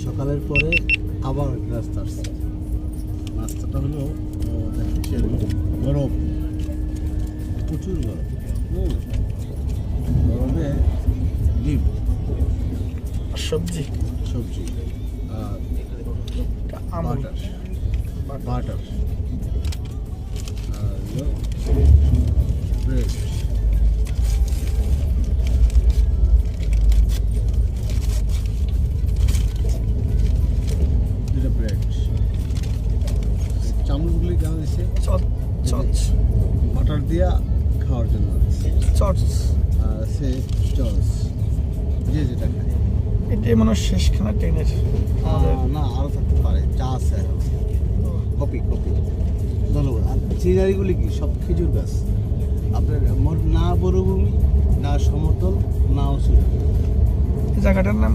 সকালের পরে আবার নাস্তা আসছে। নাস্তাটা হলো দেখাচ্ছি আমি, গরম, প্রচুর গরম। গরমে ডিম, সবজি, সবজি আর বাটার আর ব্রেড। দুটো ব্রেড। চামচগুলি কেন দিচ্ছে? বাটার দিয়া খাওয়ার জন্য। আর আছে চস, যে যেটা খায়। এটাই মনে হয় শেষখানা ট্রেনের। না, আরও থাকতে পারে, চা আছে আরও। কপি। ধন্যবাদ। আর সিনারিগুলি কি? সব খেজুর গাছ। আপনার না মরুভূমি, না সমতল, না উঁচু। এই জায়গাটার নাম